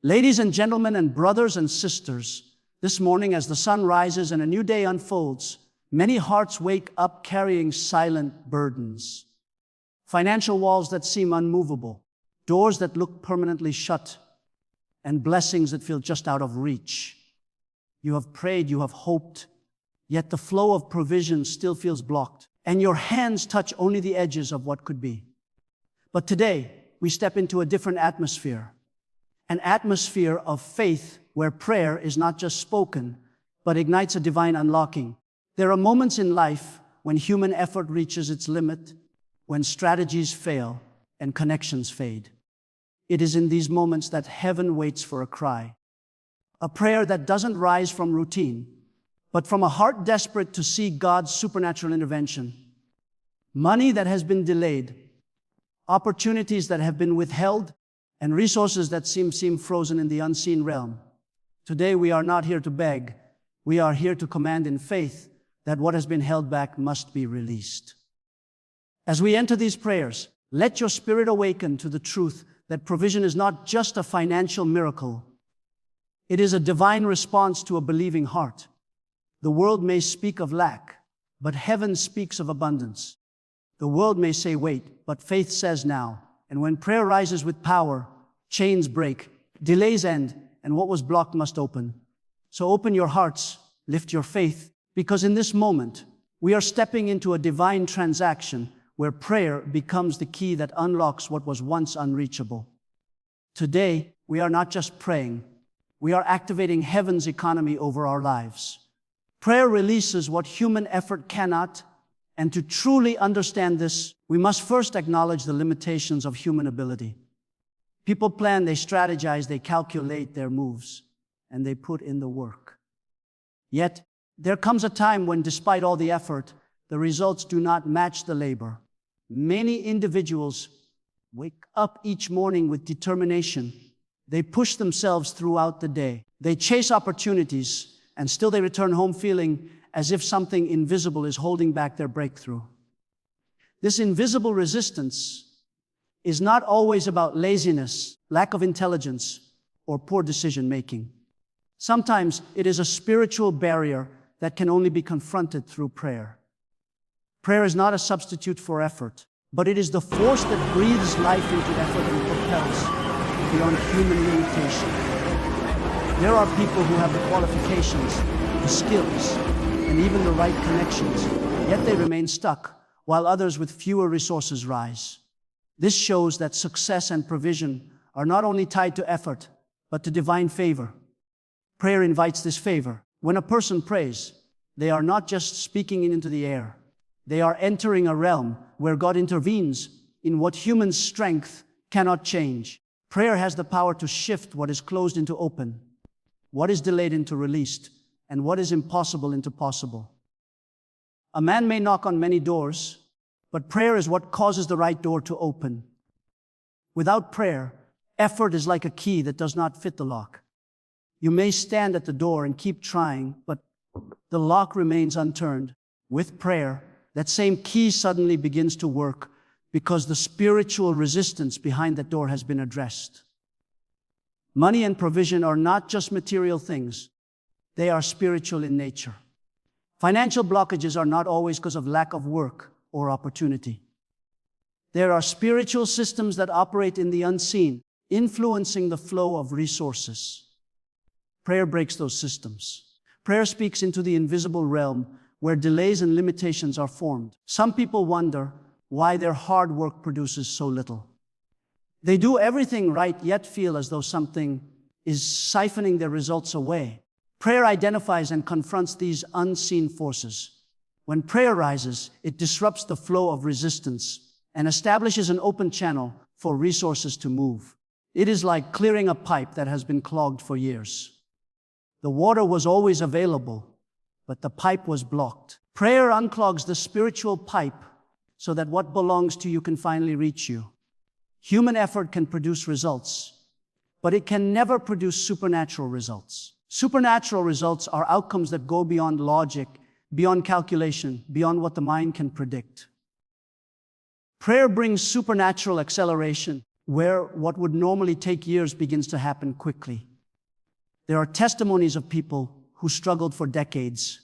Ladies and gentlemen and brothers and sisters, this morning as the sun rises and a new day unfolds, many hearts wake up carrying silent burdens. Financial walls that seem unmovable, doors that look permanently shut, and blessings that feel just out of reach. You have prayed, you have hoped, yet the flow of provision still feels blocked, and your hands touch only the edges of what could be. But today, we step into a different atmosphere. An atmosphere of faith where prayer is not just spoken, but ignites a divine unlocking. There are moments in life when human effort reaches its limit, when strategies fail and connections fade. It is in these moments that heaven waits for a cry. A prayer that doesn't rise from routine, but from a heart desperate to see God's supernatural intervention. Money that has been delayed, opportunities that have been withheld, and resources that seem frozen in the unseen realm. Today we are not here to beg. We are here to command in faith that what has been held back must be released. As we enter these prayers, let your spirit awaken to the truth that provision is not just a financial miracle. It is a divine response to a believing heart. The world may speak of lack, but heaven speaks of abundance. The world may say wait, but faith says now. And when prayer rises with power, chains break, delays end, and what was blocked must open. So open your hearts, lift your faith, because in this moment, we are stepping into a divine transaction where prayer becomes the key that unlocks what was once unreachable. Today, we are not just praying, we are activating heaven's economy over our lives. Prayer releases what human effort cannot, and to truly understand this, we must first acknowledge the limitations of human ability. People plan, they strategize, they calculate their moves, and they put in the work. Yet, there comes a time when, despite all the effort, the results do not match the labor. Many individuals wake up each morning with determination. They push themselves throughout the day. They chase opportunities, and still they return home feeling as if something invisible is holding back their breakthrough. This invisible resistance is not always about laziness, lack of intelligence, or poor decision-making. Sometimes it is a spiritual barrier that can only be confronted through prayer. Prayer is not a substitute for effort, but it is the force that breathes life into effort and propels beyond human limitation. There are people who have the qualifications, the skills, and even the right connections, yet they remain stuck, while others with fewer resources rise. This shows that success and provision are not only tied to effort, but to divine favor. Prayer invites this favor. When a person prays, they are not just speaking into the air. They are entering a realm where God intervenes in what human strength cannot change. Prayer has the power to shift what is closed into open, what is delayed into released, and what is impossible into possible. A man may knock on many doors, but prayer is what causes the right door to open. Without prayer, effort is like a key that does not fit the lock. You may stand at the door and keep trying, but the lock remains unturned. With prayer, that same key suddenly begins to work because the spiritual resistance behind that door has been addressed. Money and provision are not just material things. They are spiritual in nature. Financial blockages are not always because of lack of work or opportunity. There are spiritual systems that operate in the unseen, influencing the flow of resources. Prayer breaks those systems. Prayer speaks into the invisible realm where delays and limitations are formed. Some people wonder why their hard work produces so little. They do everything right, yet feel as though something is siphoning their results away. Prayer identifies and confronts these unseen forces. When prayer rises, it disrupts the flow of resistance and establishes an open channel for resources to move. It is like clearing a pipe that has been clogged for years. The water was always available, but the pipe was blocked. Prayer unclogs the spiritual pipe so that what belongs to you can finally reach you. Human effort can produce results, but it can never produce supernatural results. Supernatural results are outcomes that go beyond logic, beyond calculation, beyond what the mind can predict. Prayer brings supernatural acceleration. where what would normally take years begins to happen quickly. There are testimonies of people who struggled for decades,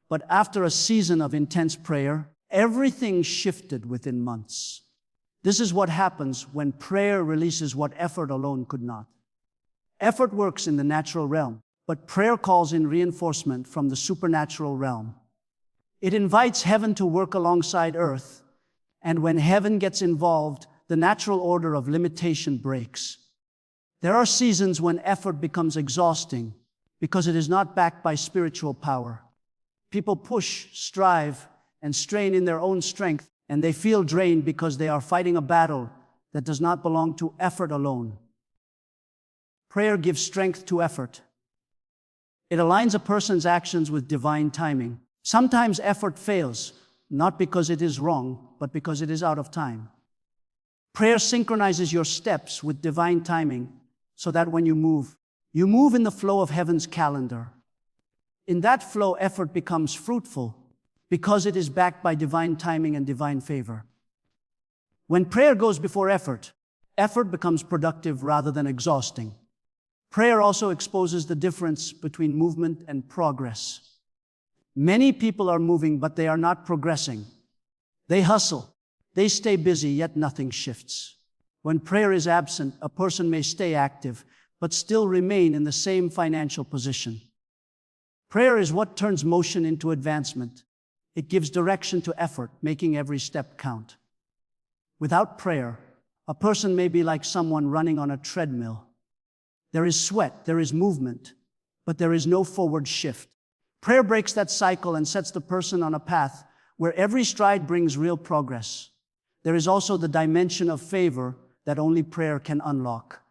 but after a season of intense prayer, everything shifted within months. This is what happens when prayer releases what effort alone could not. Effort works in the natural realm, but prayer calls in reinforcement from the supernatural realm. It invites heaven to work alongside earth, and when heaven gets involved, the natural order of limitation breaks. There are seasons when effort becomes exhausting because it is not backed by spiritual power. People push, strive, and strain in their own strength, and they feel drained because they are fighting a battle that does not belong to effort alone. Prayer gives strength to effort. It aligns a person's actions with divine timing. Sometimes effort fails, not because it is wrong, but because it is out of time. Prayer synchronizes your steps with divine timing so that when you move in the flow of heaven's calendar. In that flow, effort becomes fruitful because it is backed by divine timing and divine favor. When prayer goes before effort, effort becomes productive rather than exhausting. Prayer also exposes the difference between movement and progress. Many people are moving, but they are not progressing. They hustle. They stay busy, yet nothing shifts. When prayer is absent, a person may stay active, but still remain in the same financial position. Prayer is what turns motion into advancement. It gives direction to effort, making every step count. Without prayer, a person may be like someone running on a treadmill. There is sweat, there is movement, but there is no forward shift. Prayer breaks that cycle and sets the person on a path where every stride brings real progress. There is also the dimension of favor that only prayer can unlock.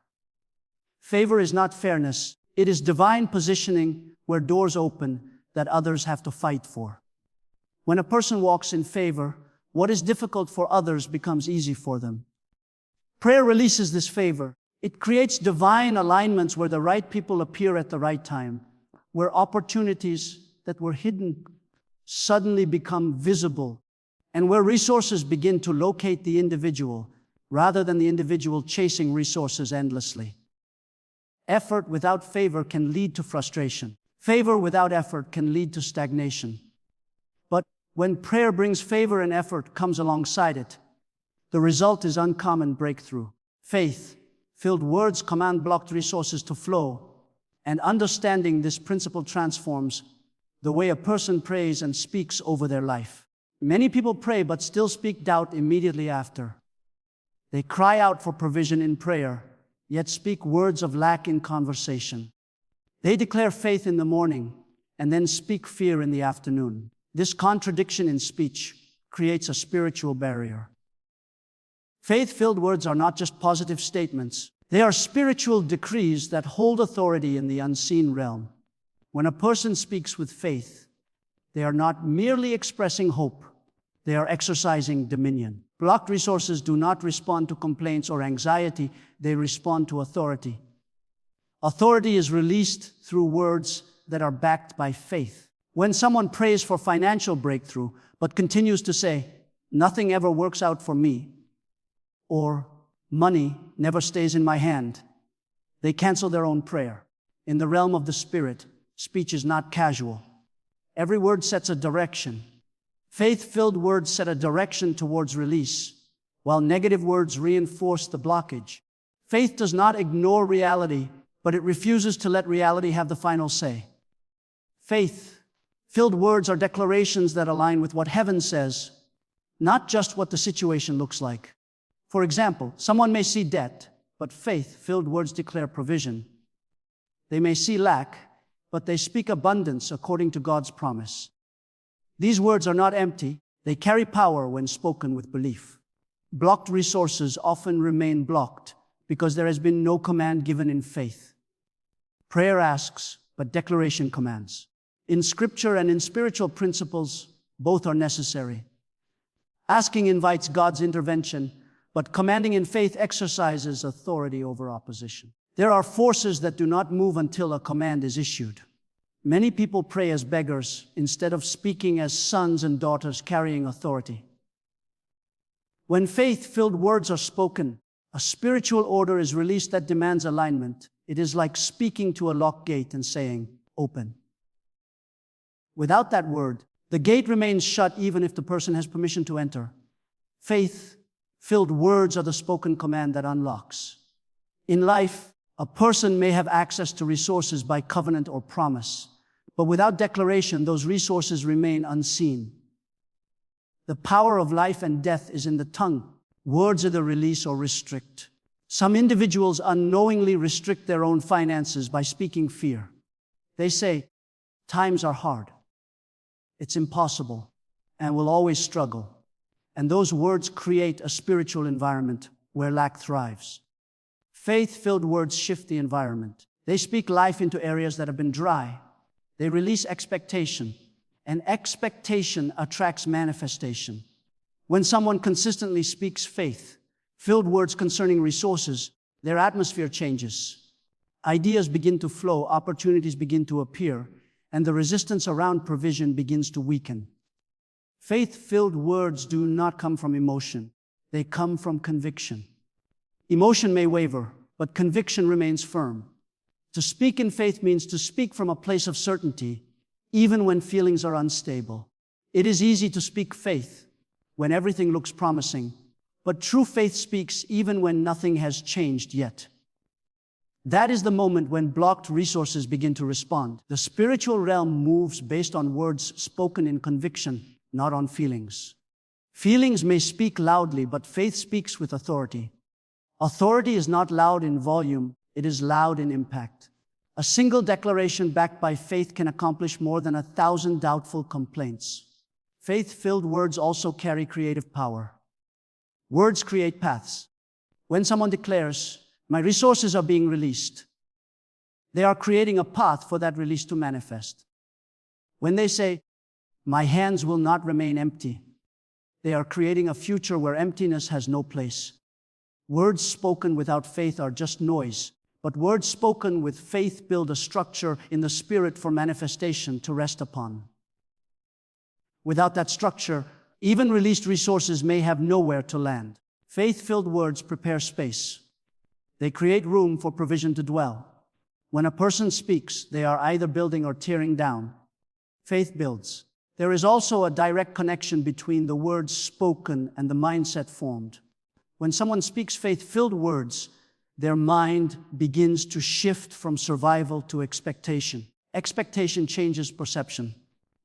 Favor is not fairness. It is divine positioning where doors open that others have to fight for. When a person walks in favor, what is difficult for others becomes easy for them. Prayer releases this favor. It creates divine alignments where the right people appear at the right time, where opportunities that were hidden suddenly become visible, and where resources begin to locate the individual rather than the individual chasing resources endlessly. Effort without favor can lead to frustration. Favor without effort can lead to stagnation. But when prayer brings favor and effort comes alongside it, the result is uncommon breakthrough. Faith-filled words command blocked resources to flow, and understanding this principle transforms the way a person prays and speaks over their life. Many people pray but still speak doubt immediately after. They cry out for provision in prayer, yet speak words of lack in conversation. They declare faith in the morning and then speak fear in the afternoon. This contradiction in speech creates a spiritual barrier. Faith-filled words are not just positive statements. They are spiritual decrees that hold authority in the unseen realm. When a person speaks with faith, they are not merely expressing hope. They are exercising dominion. Blocked resources do not respond to complaints or anxiety. They respond to authority. Authority is released through words that are backed by faith. When someone prays for financial breakthrough, but continues to say, "Nothing ever works out for me," or "Money never stays in my hand," they cancel their own prayer. In the realm of the Spirit, speech is not casual. Every word sets a direction. Faith-filled words set a direction towards release, while negative words reinforce the blockage. Faith does not ignore reality, but it refuses to let reality have the final say. Faith-filled words are declarations that align with what heaven says, not just what the situation looks like. For example, someone may see debt, but faith-filled words declare provision. They may see lack, but they speak abundance according to God's promise. These words are not empty. They carry power when spoken with belief. Blocked resources often remain blocked because there has been no command given in faith. Prayer asks, but declaration commands. In Scripture and in spiritual principles, both are necessary. Asking invites God's intervention, but commanding in faith exercises authority over opposition. There are forces that do not move until a command is issued. Many people pray as beggars instead of speaking as sons and daughters carrying authority. When faith-filled words are spoken, A spiritual order is released that demands alignment. It is like speaking to a locked gate and saying, "Open." Without that word, the gate remains shut even if the person has permission to enter. Faith-filled words are the spoken command that unlocks. In life, a person may have access to resources by covenant or promise, but without declaration, those resources remain unseen. The power of life and death is in the tongue. Words either release or restrict. Some individuals unknowingly restrict their own finances by speaking fear. They say, "Times are hard. It's impossible, and we'll always struggle." And those words create a spiritual environment where lack thrives. Faith-filled words shift the environment. They speak life into areas that have been dry. They release expectation, and expectation attracts manifestation. When someone consistently speaks faith-filled words concerning resources, their atmosphere changes. Ideas begin to flow, opportunities begin to appear, and the resistance around provision begins to weaken. Faith-filled words do not come from emotion. They come from conviction. Emotion may waver, but conviction remains firm. To speak in faith means to speak from a place of certainty, even when feelings are unstable. It is easy to speak faith when everything looks promising, but true faith speaks even when nothing has changed yet. That is the moment when blocked resources begin to respond. The spiritual realm moves based on words spoken in conviction, not on feelings. Feelings may speak loudly, but faith speaks with authority. Authority is not loud in volume, it is loud in impact. A single declaration backed by faith can accomplish more than 1,000 doubtful complaints. Faith-filled words also carry creative power. Words create paths. When someone declares, "My resources are being released," they are creating a path for that release to manifest. When they say, "My hands will not remain empty," they are creating a future where emptiness has no place. Words spoken without faith are just noise, but words spoken with faith build a structure in the spirit for manifestation to rest upon. Without that structure, even released resources may have nowhere to land. Faith-filled words prepare space. They create room for provision to dwell. When a person speaks, they are either building or tearing down. Faith builds. There is also a direct connection between the words spoken and the mindset formed. When someone speaks faith-filled words, their mind begins to shift from survival to expectation. Expectation changes perception.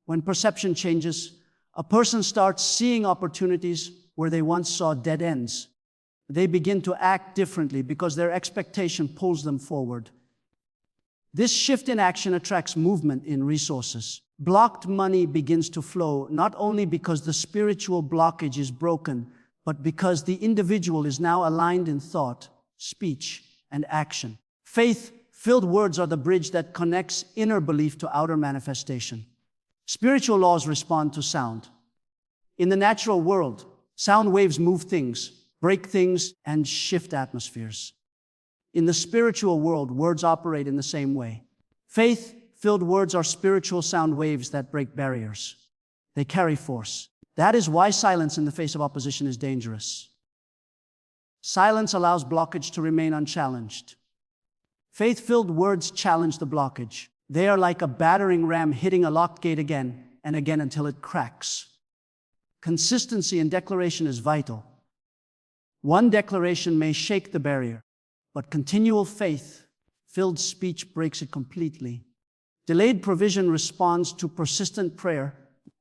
When perception changes, a person starts seeing opportunities where they once saw dead ends. They begin to act differently because their expectation pulls them forward. This shift in action attracts movement in resources. Blocked money begins to flow, not only because the spiritual blockage is broken, but because the individual is now aligned in thought, speech, and action. Faith-filled words are the bridge that connects inner belief to outer manifestation. Spiritual laws respond to sound. In the natural world, sound waves move things, break things, and shift atmospheres. In the spiritual world, words operate in the same way. Faith-filled words are spiritual sound waves that break barriers. They carry force. That is why silence in the face of opposition is dangerous. Silence allows blockage to remain unchallenged. Faith-filled words challenge the blockage. They are like a battering ram hitting a locked gate again and again until it cracks. Consistency in declaration is vital. One declaration may shake the barrier, but continual faith-filled speech breaks it completely. Delayed provision responds to persistent prayer,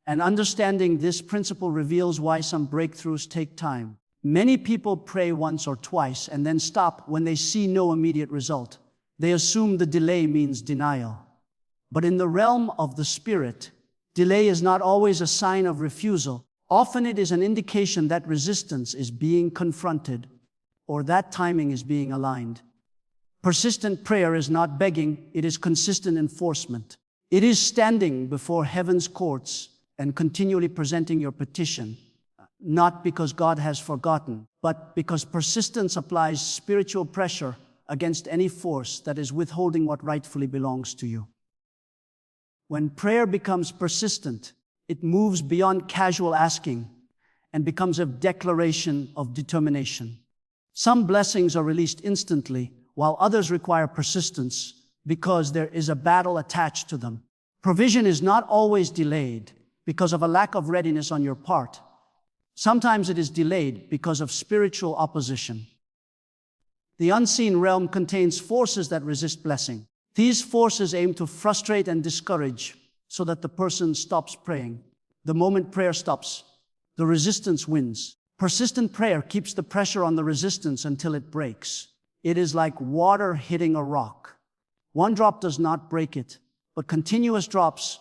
and understanding this principle reveals why some breakthroughs take time. Many people pray once or twice and then stop when they see no immediate result. They assume the delay means denial. But in the realm of the Spirit, delay is not always a sign of refusal. Often it is an indication that resistance is being confronted or that timing is being aligned. Persistent prayer is not begging, it is consistent enforcement. It is standing before heaven's courts and continually presenting your petition, not because God has forgotten, but because persistence applies spiritual pressure against any force that is withholding what rightfully belongs to you. When prayer becomes persistent, it moves beyond casual asking and becomes a declaration of determination. Some blessings are released instantly, while others require persistence because there is a battle attached to them. Provision is not always delayed because of a lack of readiness on your part. Sometimes it is delayed because of spiritual opposition. The unseen realm contains forces that resist blessing. These forces aim to frustrate and discourage so that the person stops praying. The moment prayer stops, the resistance wins. Persistent prayer keeps the pressure on the resistance until it breaks. It is like water hitting a rock. One drop does not break it, but continuous drops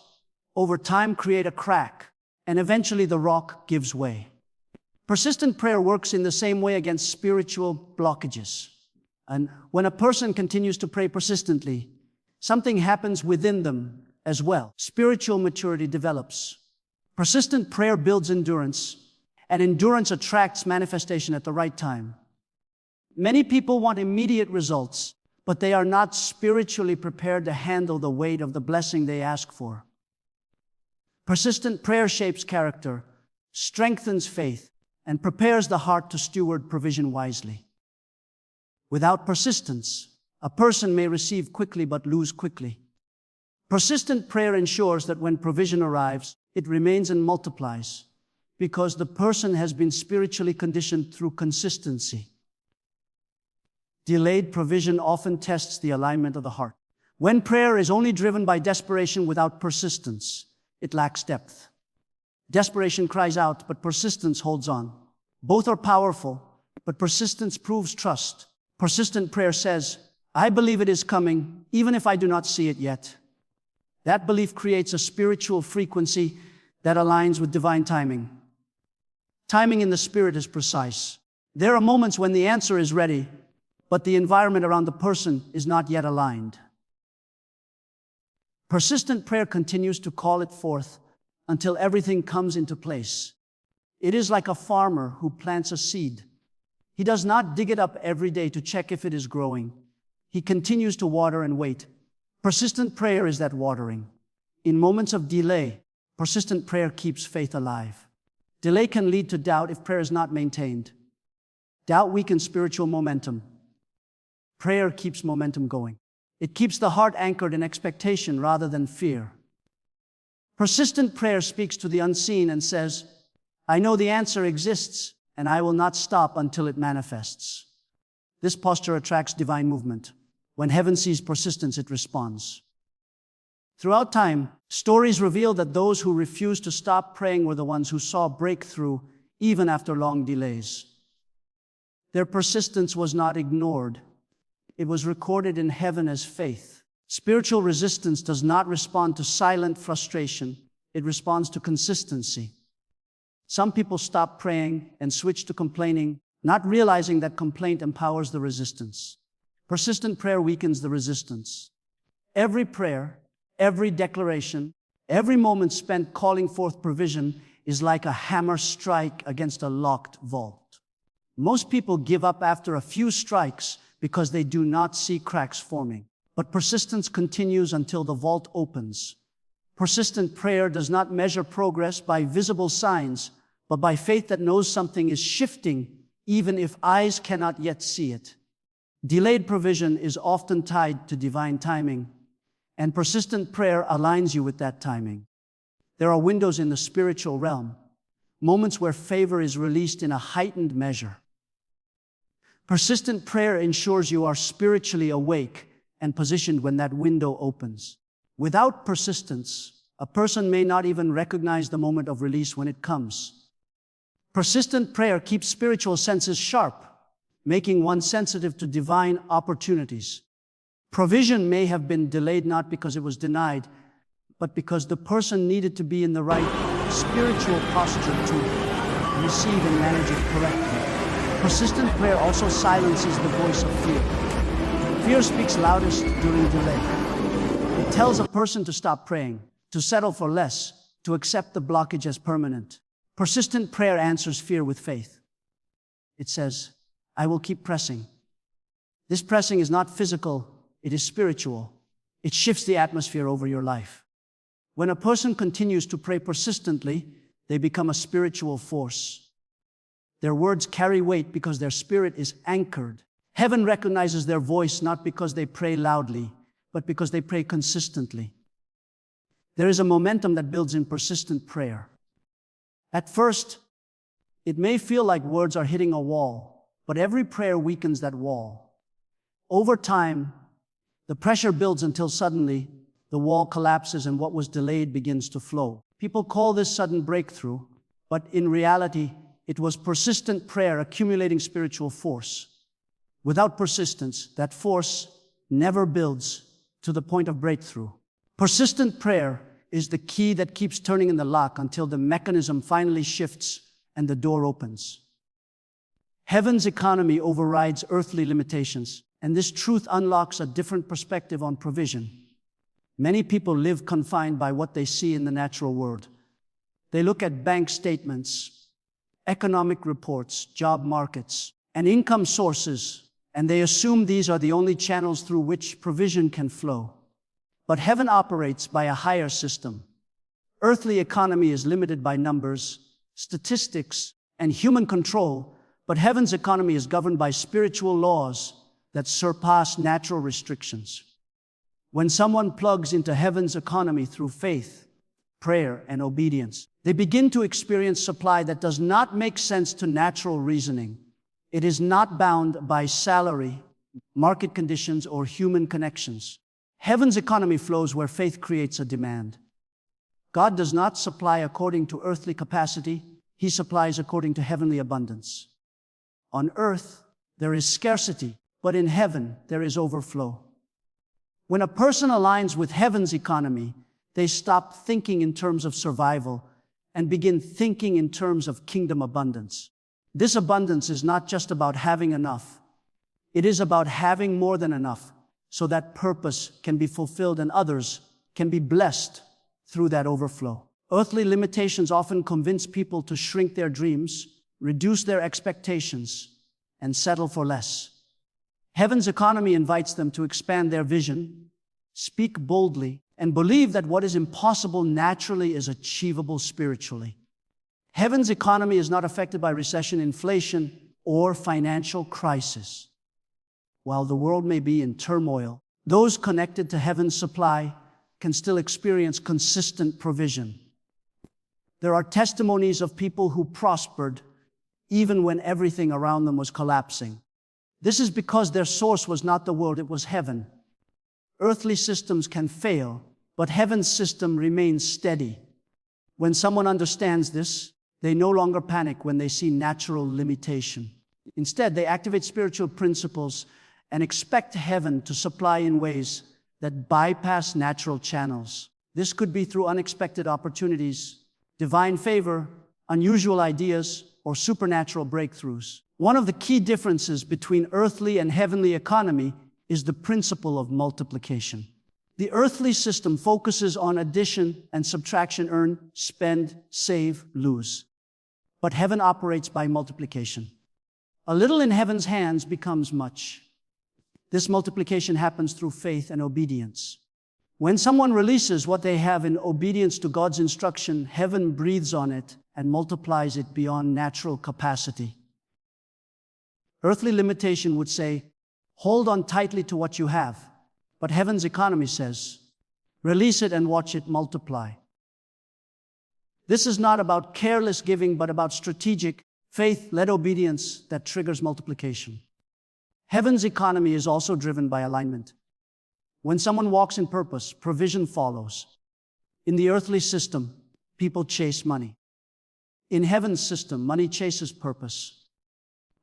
over time create a crack, and eventually the rock gives way. Persistent prayer works in the same way against spiritual blockages. And when a person continues to pray persistently, something happens within them as well. Spiritual maturity develops. Persistent prayer builds endurance, and endurance attracts manifestation at the right time. Many people want immediate results, but they are not spiritually prepared to handle the weight of the blessing they ask for. Persistent prayer shapes character, strengthens faith, and prepares the heart to steward provision wisely. Without persistence, a person may receive quickly but lose quickly. Persistent prayer ensures that when provision arrives, it remains and multiplies, because the person has been spiritually conditioned through consistency. Delayed provision often tests the alignment of the heart. When prayer is only driven by desperation without persistence, it lacks depth. Desperation cries out, but persistence holds on. Both are powerful, but persistence proves trust. Persistent prayer says, I believe it is coming, even if I do not see it yet. That belief creates a spiritual frequency that aligns with divine timing. Timing in the spirit is precise. There are moments when the answer is ready, but the environment around the person is not yet aligned. Persistent prayer continues to call it forth until everything comes into place. It is like a farmer who plants a seed. He does not dig it up every day to check if it is growing. He continues to water and wait. Persistent prayer is that watering. In moments of delay, persistent prayer keeps faith alive. Delay can lead to doubt if prayer is not maintained. Doubt weakens spiritual momentum. Prayer keeps momentum going. It keeps the heart anchored in expectation rather than fear. Persistent prayer speaks to the unseen and says, I know the answer exists, and I will not stop until it manifests. This posture attracts divine movement. When heaven sees persistence, it responds. Throughout time, stories reveal that those who refused to stop praying were the ones who saw breakthrough even after long delays. Their persistence was not ignored. It was recorded in heaven as faith. Spiritual resistance does not respond to silent frustration. It responds to consistency. Some people stop praying and switch to complaining, not realizing that complaint empowers the resistance. Persistent prayer weakens the resistance. Every prayer, every declaration, every moment spent calling forth provision is like a hammer strike against a locked vault. Most people give up after a few strikes because they do not see cracks forming. But persistence continues until the vault opens. Persistent prayer does not measure progress by visible signs, but by faith that knows something is shifting, even if eyes cannot yet see it. Delayed provision is often tied to divine timing, and persistent prayer aligns you with that timing. There are windows in the spiritual realm, moments where favor is released in a heightened measure. Persistent prayer ensures you are spiritually awake and positioned when that window opens. Without persistence, a person may not even recognize the moment of release when it comes. Persistent prayer keeps spiritual senses sharp, making one sensitive to divine opportunities. Provision may have been delayed not because it was denied, but because the person needed to be in the right spiritual posture to receive and manage it correctly. Persistent prayer also silences the voice of fear. Fear speaks loudest during delay. It tells a person to stop praying, to settle for less, to accept the blockage as permanent. Persistent prayer answers fear with faith. It says, I will keep pressing. This pressing is not physical, it is spiritual. It shifts the atmosphere over your life. When a person continues to pray persistently, they become a spiritual force. Their words carry weight because their spirit is anchored. Heaven recognizes their voice not because they pray loudly, but because they pray consistently. There is a momentum that builds in persistent prayer. At first, it may feel like words are hitting a wall, but every prayer weakens that wall. Over time, the pressure builds until suddenly the wall collapses and what was delayed begins to flow. People call this sudden breakthrough, but in reality, it was persistent prayer accumulating spiritual force. Without persistence, that force never builds to the point of breakthrough. Persistent prayer is the key that keeps turning in the lock until the mechanism finally shifts and the door opens. Heaven's economy overrides earthly limitations, and this truth unlocks a different perspective on provision. Many people live confined by what they see in the natural world. They look at bank statements, economic reports, job markets, and income sources, and they assume these are the only channels through which provision can flow. But heaven operates by a higher system. Earthly economy is limited by numbers, statistics, and human control, but heaven's economy is governed by spiritual laws that surpass natural restrictions. When someone plugs into heaven's economy through faith, prayer, and obedience, they begin to experience supply that does not make sense to natural reasoning. It is not bound by salary, market conditions, or human connections. Heaven's economy flows where faith creates a demand. God does not supply according to earthly capacity. He supplies according to heavenly abundance. On earth, there is scarcity, but in heaven, there is overflow. When a person aligns with heaven's economy, they stop thinking in terms of survival and begin thinking in terms of kingdom abundance. This abundance is not just about having enough. It is about having more than enough so that purpose can be fulfilled and others can be blessed through that overflow. Earthly limitations often convince people to shrink their dreams, reduce their expectations, and settle for less. Heaven's economy invites them to expand their vision, speak boldly, and believe that what is impossible naturally is achievable spiritually. Heaven's economy is not affected by recession, inflation, or financial crisis. While the world may be in turmoil, those connected to heaven's supply can still experience consistent provision. There are testimonies of people who prospered even when everything around them was collapsing. This is because their source was not the world, it was heaven. Earthly systems can fail, but heaven's system remains steady. When someone understands this, they no longer panic when they see natural limitation. Instead, they activate spiritual principles and expect heaven to supply in ways that bypass natural channels. This could be through unexpected opportunities, divine favor, unusual ideas, or supernatural breakthroughs. One of the key differences between earthly and heavenly economy is the principle of multiplication. The earthly system focuses on addition and subtraction: earn, spend, save, lose. But heaven operates by multiplication. A little in heaven's hands becomes much. This multiplication happens through faith and obedience. When someone releases what they have in obedience to God's instruction, heaven breathes on it and multiplies it beyond natural capacity. Earthly limitation would say, hold on tightly to what you have. But heaven's economy says, release it and watch it multiply. This is not about careless giving, but about strategic, faith-led obedience that triggers multiplication. Heaven's economy is also driven by alignment. When someone walks in purpose, provision follows. In the earthly system, people chase money. In heaven's system, money chases purpose.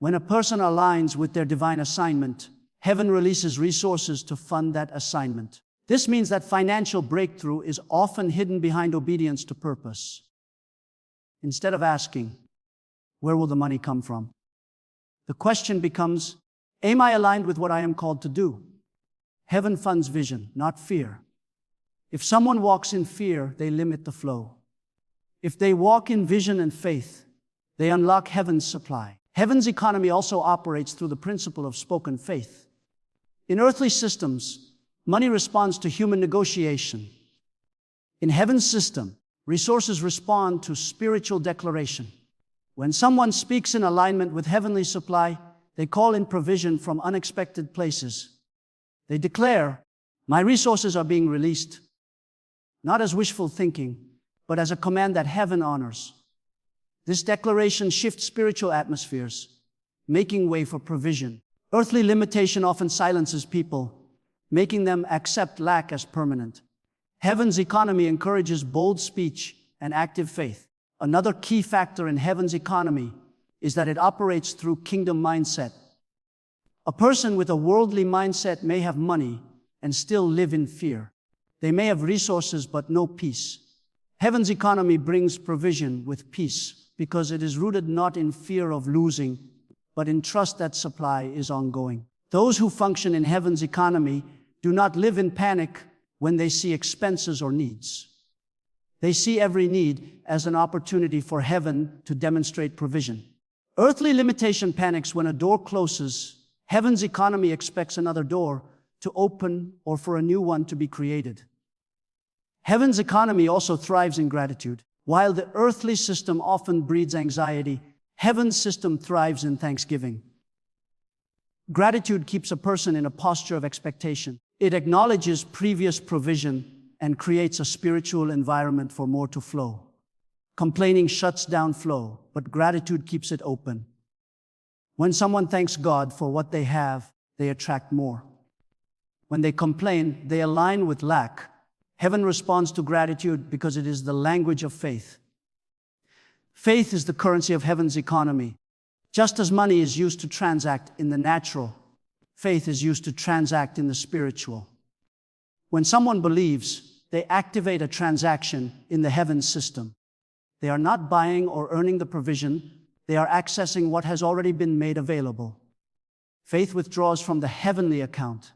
When a person aligns with their divine assignment, heaven releases resources to fund that assignment. This means that financial breakthrough is often hidden behind obedience to purpose. Instead of asking, where will the money come from? The question becomes, am I aligned with what I am called to do? Heaven funds vision, not fear. If someone walks in fear, they limit the flow. If they walk in vision and faith, they unlock heaven's supply. Heaven's economy also operates through the principle of spoken faith. In earthly systems, money responds to human negotiation. In heaven's system, resources respond to spiritual declaration. When someone speaks in alignment with heavenly supply, they call in provision from unexpected places. They declare, "My resources are being released," not as wishful thinking, but as a command that heaven honors. This declaration shifts spiritual atmospheres, making way for provision. Earthly limitation often silences people, making them accept lack as permanent. Heaven's economy encourages bold speech and active faith. Another key factor in heaven's economy is that it operates through kingdom mindset. A person with a worldly mindset may have money and still live in fear. They may have resources but no peace. Heaven's economy brings provision with peace because it is rooted not in fear of losing, but in trust that supply is ongoing. Those who function in heaven's economy do not live in panic when they see expenses or needs. They see every need as an opportunity for heaven to demonstrate provision. Earthly limitation panics when a door closes. Heaven's economy expects another door to open or for a new one to be created. Heaven's economy also thrives in gratitude. While the earthly system often breeds anxiety, heaven's system thrives in thanksgiving. Gratitude keeps a person in a posture of expectation. It acknowledges previous provision and creates a spiritual environment for more to flow. Complaining shuts down flow, but gratitude keeps it open. When someone thanks God for what they have, they attract more. When they complain, they align with lack. Heaven responds to gratitude because it is the language of faith. Faith is the currency of heaven's economy. Just as money is used to transact in the natural, faith is used to transact in the spiritual. When someone believes, they activate a transaction in the heaven system. They are not buying or earning the provision, they are accessing what has already been made available. Faith withdraws from the heavenly account.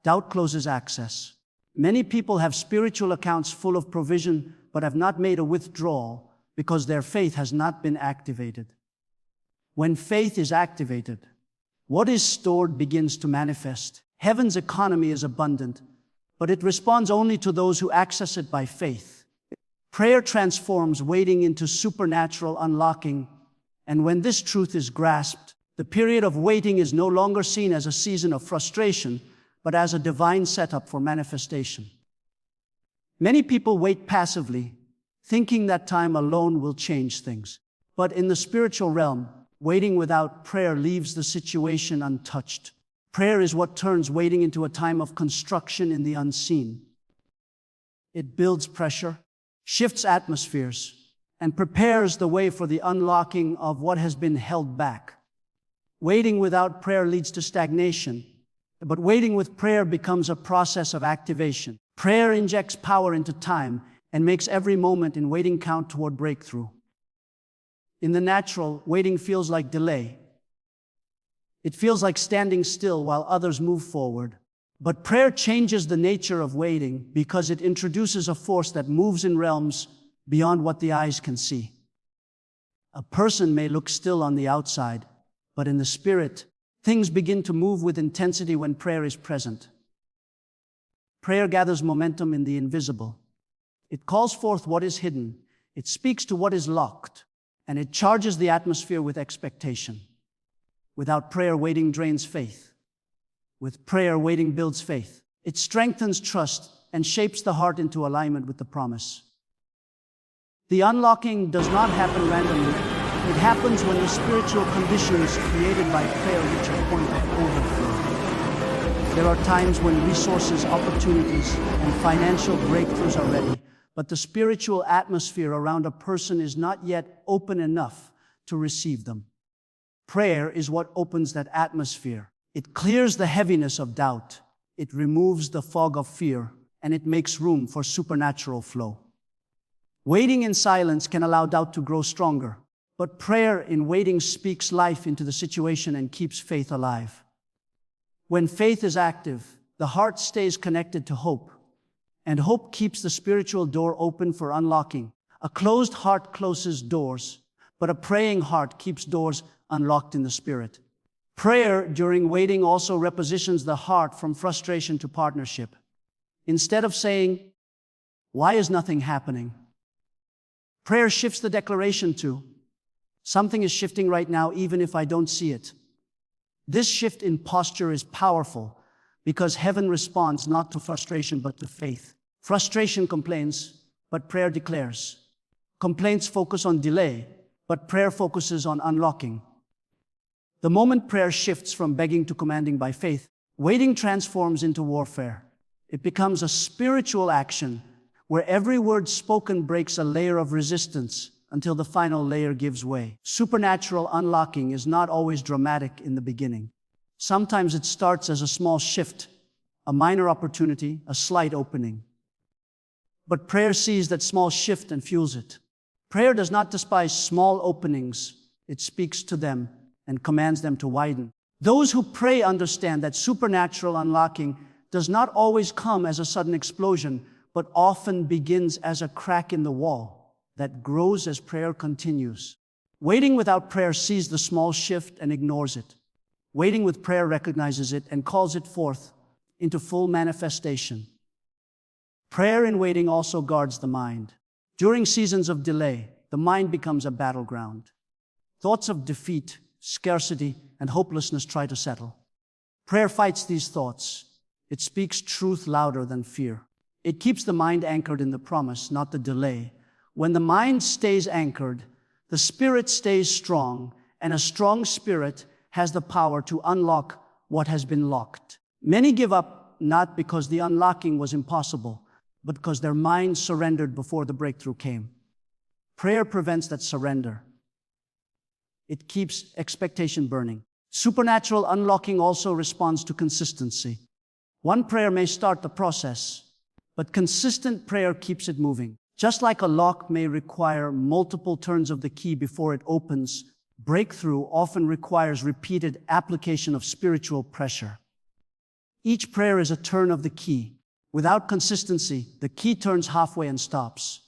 Doubt closes access. Many people have spiritual accounts full of provision, but have not made a withdrawal because their faith has not been activated. When faith is activated, what is stored begins to manifest. Heaven's economy is abundant, but it responds only to those who access it by faith. Prayer transforms waiting into supernatural unlocking, and when this truth is grasped, the period of waiting is no longer seen as a season of frustration, but as a divine setup for manifestation. Many people wait passively, thinking that time alone will change things. But in the spiritual realm, waiting without prayer leaves the situation untouched. Prayer is what turns waiting into a time of construction in the unseen. It builds pressure, shifts atmospheres, and prepares the way for the unlocking of what has been held back. Waiting without prayer leads to stagnation, but waiting with prayer becomes a process of activation. Prayer injects power into time and makes every moment in waiting count toward breakthrough. In the natural, waiting feels like delay. It feels like standing still while others move forward. But prayer changes the nature of waiting because it introduces a force that moves in realms beyond what the eyes can see. A person may look still on the outside, but in the spirit, things begin to move with intensity when prayer is present. Prayer gathers momentum in the invisible. It calls forth what is hidden, it speaks to what is locked, and it charges the atmosphere with expectation. Without prayer, waiting drains faith. With prayer, waiting builds faith. It strengthens trust and shapes the heart into alignment with the promise. The unlocking does not happen randomly. It happens when the spiritual conditions created by prayer reach a point of overflow. There are times when resources, opportunities, and financial breakthroughs are ready, but the spiritual atmosphere around a person is not yet open enough to receive them. Prayer is what opens that atmosphere. It clears the heaviness of doubt, it removes the fog of fear, and it makes room for supernatural flow. Waiting in silence can allow doubt to grow stronger, but prayer in waiting speaks life into the situation and keeps faith alive. When faith is active, the heart stays connected to hope, and hope keeps the spiritual door open for unlocking. A closed heart closes doors, but a praying heart keeps doors unlocked in the spirit. Prayer during waiting also repositions the heart from frustration to partnership. Instead of saying, "Why is nothing happening?" prayer shifts the declaration to, Something is shifting right now, even if I don't see it. This shift in posture is powerful because heaven responds not to frustration but to faith. Frustration complains, but prayer declares. Complaints focus on delay, but prayer focuses on unlocking. The moment prayer shifts from begging to commanding by faith, waiting transforms into warfare. It becomes a spiritual action where every word spoken breaks a layer of resistance until the final layer gives way. Supernatural unlocking is not always dramatic in the beginning. Sometimes it starts as a small shift, a minor opportunity, a slight opening. But prayer sees that small shift and fuels it. Prayer does not despise small openings. It speaks to them and commands them to widen. Those who pray understand that supernatural unlocking does not always come as a sudden explosion, but often begins as a crack in the wall that grows as prayer continues. Waiting without prayer sees the small shift and ignores it. Waiting with prayer recognizes it and calls it forth into full manifestation. Prayer in waiting also guards the mind. During seasons of delay, the mind becomes a battleground. Thoughts of defeat, scarcity, and hopelessness try to settle. Prayer fights these thoughts. It speaks truth louder than fear. It keeps the mind anchored in the promise, not the delay. When the mind stays anchored, the spirit stays strong, and a strong spirit has the power to unlock what has been locked. Many give up not because the unlocking was impossible, but because their minds surrendered before the breakthrough came. Prayer prevents that surrender. It keeps expectation burning. Supernatural unlocking also responds to consistency. One prayer may start the process, but consistent prayer keeps it moving. Just like a lock may require multiple turns of the key before it opens, breakthrough often requires repeated application of spiritual pressure. Each prayer is a turn of the key. Without consistency, the key turns halfway and stops.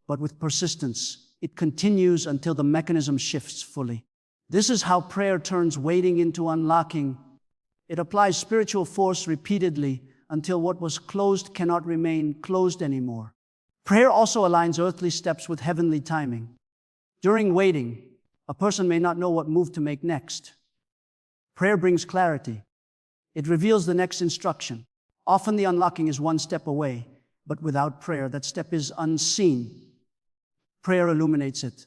But with persistence, it continues until the mechanism shifts fully. This is how prayer turns waiting into unlocking. It applies spiritual force repeatedly until what was closed cannot remain closed anymore. Prayer also aligns earthly steps with heavenly timing. During waiting, a person may not know what move to make next. Prayer brings clarity. It reveals the next instruction. Often the unlocking is one step away, but without prayer, that step is unseen. Prayer illuminates it.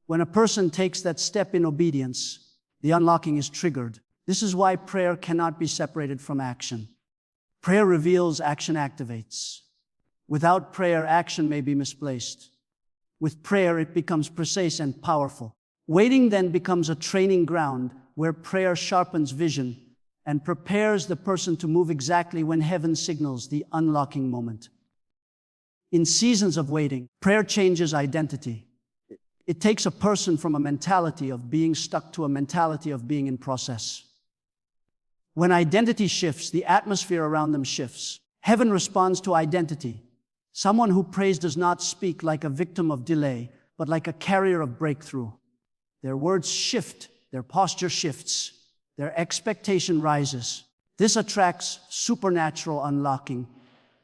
When a person takes that step in obedience, the unlocking is triggered. This is why prayer cannot be separated from action. Prayer reveals, action activates. Without prayer, action may be misplaced. With prayer, it becomes precise and powerful. Waiting then becomes a training ground where prayer sharpens vision and prepares the person to move exactly when heaven signals the unlocking moment. In seasons of waiting, prayer changes identity. It takes a person from a mentality of being stuck to a mentality of being in process. When identity shifts, the atmosphere around them shifts. Heaven responds to identity. Someone who prays does not speak like a victim of delay, but like a carrier of breakthrough. Their words shift, their posture shifts, their expectation rises. This attracts supernatural unlocking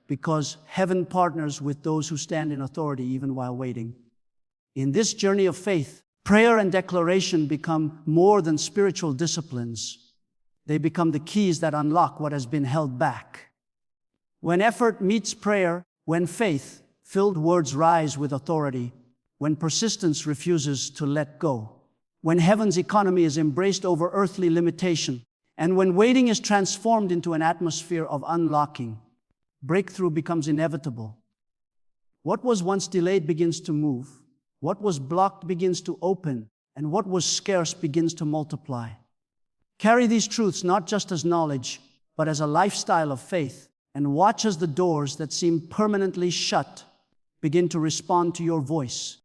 because heaven partners with those who stand in authority even while waiting. In this journey of faith, prayer and declaration become more than spiritual disciplines. They become the keys that unlock what has been held back. When effort meets prayer, when faith-filled words rise with authority, when persistence refuses to let go, when heaven's economy is embraced over earthly limitation, and when waiting is transformed into an atmosphere of unlocking, breakthrough becomes inevitable. What was once delayed begins to move, what was blocked begins to open, and what was scarce begins to multiply. Carry these truths not just as knowledge, but as a lifestyle of faith, and watch as the doors that seem permanently shut begin to respond to your voice.